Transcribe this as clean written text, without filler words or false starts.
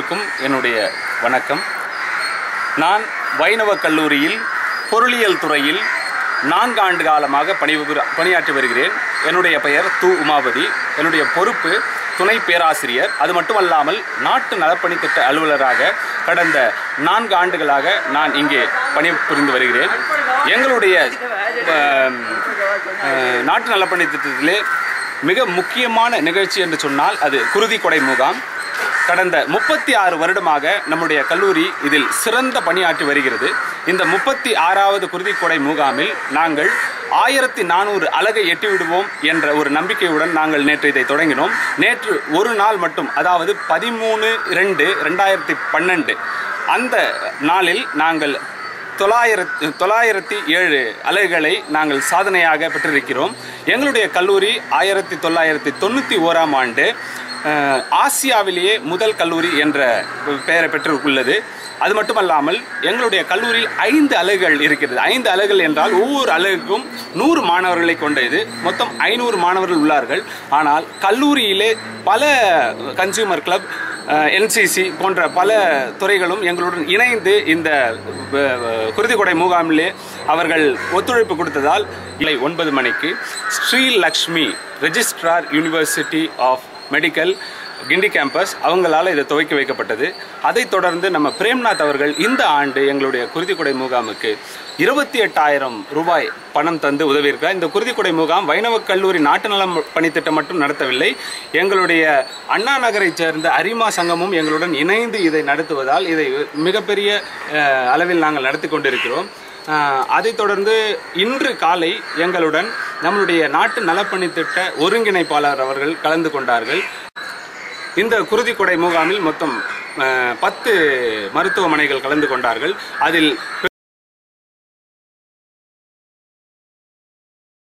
அனைவருக்கும் என்னுடைய வணக்கம். நான் வைணவ கல்லூரியில் பொருளியல் துறையில் 4 ஆண்டு காலமாக பணியாற்றி வருகிறேன். என்னுடைய பெயர் து. உமாபதி. என்னுடைய பொறுப்பு துணை பேராசிரியர். அது மட்டுமல்லாமல் நாட்டு நலப்பணித்திட்ட அலுவலராக கடந்த 4 ஆண்டுகளாக நான் இங்கே பணிபுரிந்து வருகிறேன். எங்களுடைய நாட்டு நலப்பணித்திட்டத்திலே மிக முக்கியமான நிகழ்ச்சி என்று சொன்னால் அது குருதி கொடை முகாம். கடந்த 36 வருடமாக நம்முடைய கல்லூரி இதில் சிறந்த பணியாற்றி வருகிறது. இந்த 36வது குருதி கொடை முகாமில் நாங்கள் 1400 அலகை எட்டிவிடுவோம் என்ற ஒரு நம்பிக்கையுடன் நாங்கள் நேற்று இதை தொடங்கினோம். நேற்று ஒரு நாள் மட்டும், அதாவது 13/2/2012 அந்த நாளில் நாங்கள் 907 அலகுகளை நாங்கள் சாதனையாக பெற்றிருக்கிறோம். எங்களுடைய கல்லூரி 1991ஆம் ஆண்டு ஆசியாவிலேயே முதல் கல்லூரி என்ற பெயரை பெற்றுள்ளது. அது மட்டுமல்லாமல் எங்களுடைய கல்லூரியில் 5 அலகுகள் இருக்கிறது. 5 அலகுகள் என்றால் ஒவ்வொரு அலகுக்கும் 100 மாணவர்களை கொண்டது. மொத்தம் 500 மாணவர்கள் உள்ளார்கள். ஆனால் கல்லூரியிலே பல கன்சியூமர் கிளப், என்சிசி போன்ற பல துறைகளும் எங்களுடன் இணைந்து இந்த குருதி கொடை முகாமிலே அவர்கள் ஒத்துழைப்பு கொடுத்ததால் 9 மணிக்கு Sri Lakshmi registrar university of medical Guindy campus அவங்களால் இதை துவக்கி வைக்கப்பட்டது. அதைத் தொடர்ந்து நம்ம பிரேம்நாத் அவர்கள் இந்த ஆண்டு எங்களுடைய குருதி கொடை முகாமுக்கு 28,000 ரூபாய் பணம் தந்து உதவியிருக்கிறார். இந்த குருதி கொடை முகாம் வைணவ கல்லூரி நாட்டு நலம் பணித்திட்டம் மட்டும் நடத்தவில்லை. எங்களுடைய அண்ணா நகரைச் சேர்ந்த அரிமா சங்கமும் எங்களுடன் இணைந்து இதை நடத்துவதால் இதை மிகப்பெரிய அளவில் நாங்கள் நடத்தி கொண்டிருக்கிறோம். அதைத் தொடர்ந்து இன்று காலை எங்களுடன் நம்மளுடைய நாட்டு நலப்பணித்திட்ட ஒருங்கிணைப்பாளர் அவர்கள் கலந்து கொண்டார்கள். இந்த குருதி கொடை முகாமில் மொத்தம் 10 மருத்துவமனைகள் கலந்து கொண்டார்கள். அதில்